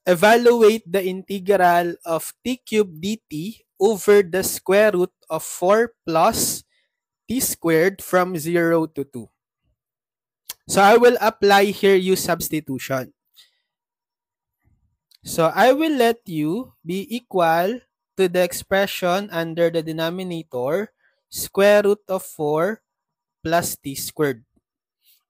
evaluate the integral of t cubed dt over the square root of 4 plus t squared from 0 to 2. So I will apply here u substitution. So I will let u be equal to the expression under the denominator square root of 4 plus t squared.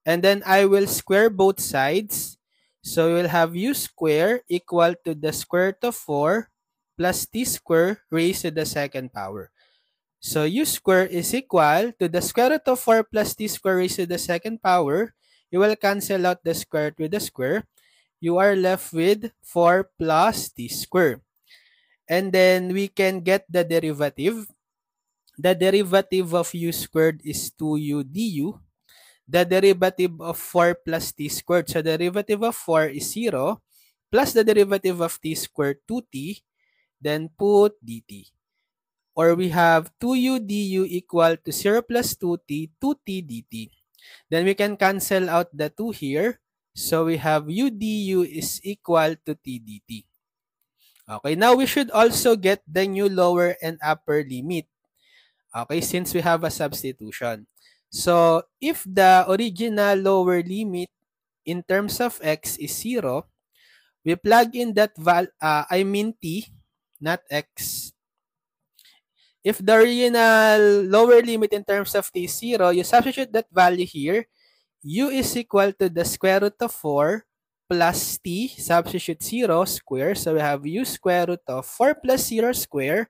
And then I will square both sides. So we will have u square equal to the square root of 4 plus t square raised to the second power. So u square is equal to the square root of 4 plus t square raised to the second power. You will cancel out the square root with the square. You are left with 4 plus t square. And then we can get the derivative. The derivative of u squared is 2u du. The derivative of 4 plus t squared. So the derivative of 4 is 0 plus the derivative of t squared 2t. Then put dt. Or we have 2u du equal to 0 plus 2t, 2t dt. Then we can cancel out the 2 here. So we have u du is equal to t dt. Okay, now we should also get the new lower and upper limit. Okay, since we have a substitution. So if the original lower limit in terms of x is 0, we plug in that t, not x. If the original lower limit in terms of t is 0, you substitute that value here. U is equal to the square root of 4 plus t, substitute 0 square. So we have u square root of 4 plus 0 square.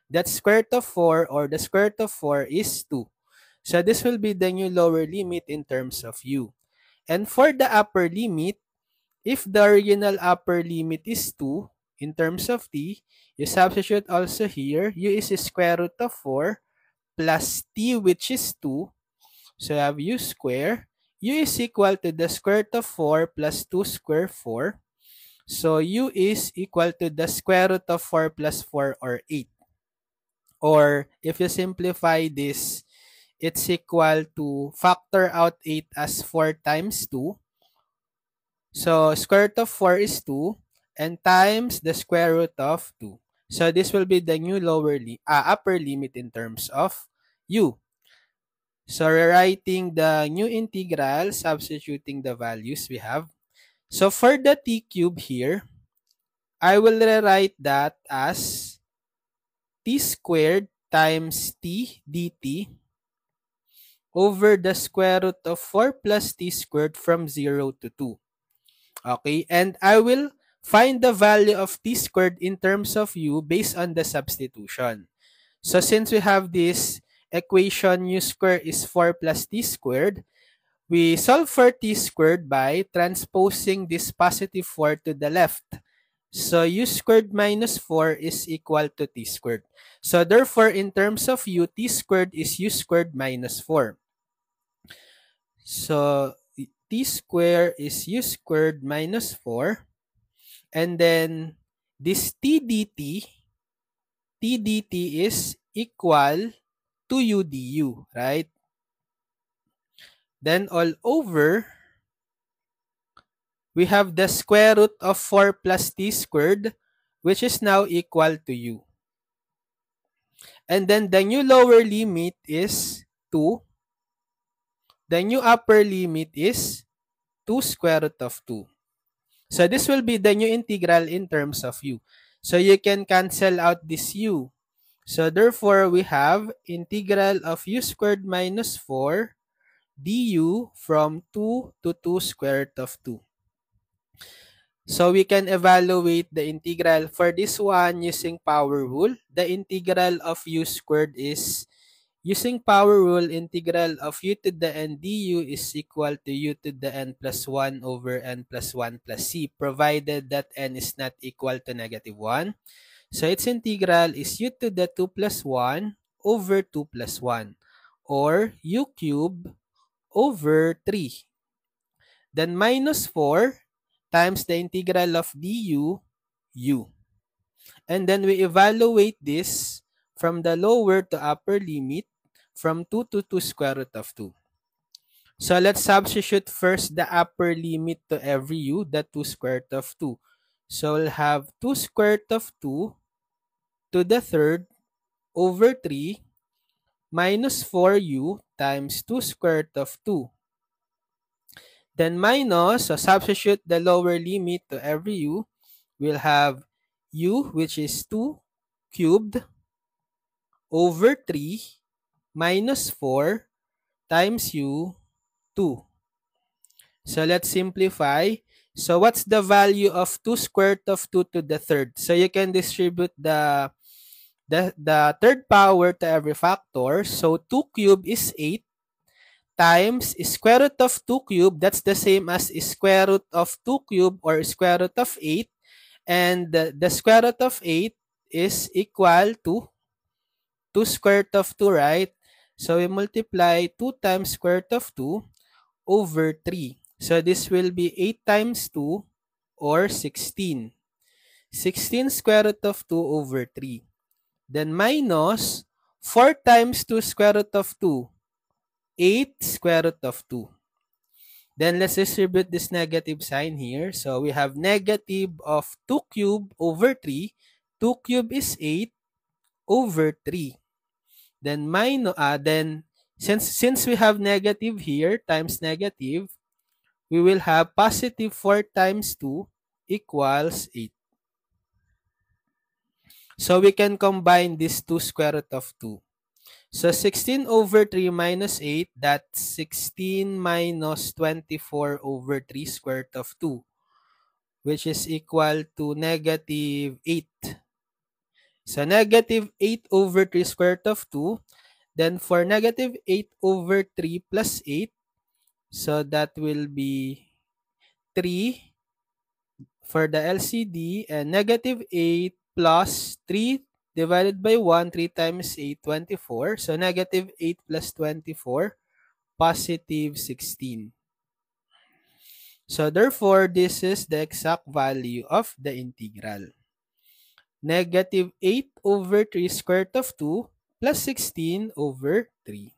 That's square root of 4, or the square root of 4 is 2. So this will be the new lower limit in terms of u. And for the upper limit, if the original upper limit is 2 in terms of t, you substitute also here, u is square root of 4 plus t, which is 2. So you have u square. U is equal to the square root of 4 plus 2 square 4. So u is equal to the square root of 4 plus 4, or 8. Or if you simplify this, it's equal to factor out 8 as 4 times 2. So square root of 4 is 2 and times the square root of 2. So this will be the new upper limit in terms of u. So rewriting the new integral, substituting the values we have. So for the t cube here, I will rewrite that as t squared times t dt over the square root of 4 plus t squared from 0 to 2. Okay, and I will find the value of t squared in terms of u based on the substitution. So since we have this equation u squared is 4 plus t squared, we solve for t squared by transposing this positive 4 to the left. So u squared minus 4 is equal to t squared. So therefore, in terms of u, t squared is u squared minus 4. So t squared is u squared minus 4. And then this t dt is equal to u du, right? Then all over, we have the square root of 4 plus t squared, which is now equal to u. And then the new lower limit is 2. The new upper limit is 2 square root of 2. So this will be the new integral in terms of u. So you can cancel out this u. So therefore, we have integral of u squared minus 4 du from 2 to 2 square root of 2. So we can evaluate the integral for this one using power rule. The integral of u squared is, using power rule, integral of u to the n du is equal to u to the n plus 1 over n plus 1 plus c, provided that n is not equal to negative 1. So its integral is u to the 2 plus 1 over 2 plus 1, or u cube over 3. Then minus 4 times the integral of du, u. And then we evaluate this from the lower to upper limit from 2 to 2 square root of 2. So let's substitute first the upper limit to every u, the 2 square root of 2. So we'll have 2 square root of 2 to the third over 3 minus 4u times 2 square root of 2. Then minus, so substitute the lower limit to every u. We'll have u, which is 2 cubed over 3 minus 4 times u, 2. So let's simplify. So what's the value of 2 square root of 2 to the third? So you can distribute the third power to every factor. So 2 cubed is 8 times square root of 2 cubed. That's the same as square root of 2 cubed or square root of 8. And the square root of 8 is equal to 2 square root of 2, right? So we multiply 2 times square root of 2 over 3. So this will be 8 times 2 or 16. 16 square root of 2 over 3. Then minus 4 times 2 square root of 2. 8 square root of 2. Then let's distribute this negative sign here. So we have negative of 2 cubed over 3. 2 cubed is 8 over 3. Then since we have negative here times negative, we will have positive 4 times 2 equals 8. So we can combine these 2 square root of 2. So 16 over 3 minus 8, that's 16 minus 24 over 3 square root of 2, which is equal to negative 8. So negative 8 over 3 square root of 2. Then for negative 8 over 3 plus 8, so that will be 3 for the LCD, and negative 8 plus 3 divided by 1, 3 times 8, 24. So negative 8 plus 24, positive 16. So therefore, this is the exact value of the integral. Negative 8 over 3 square root of 2 plus 16 over 3.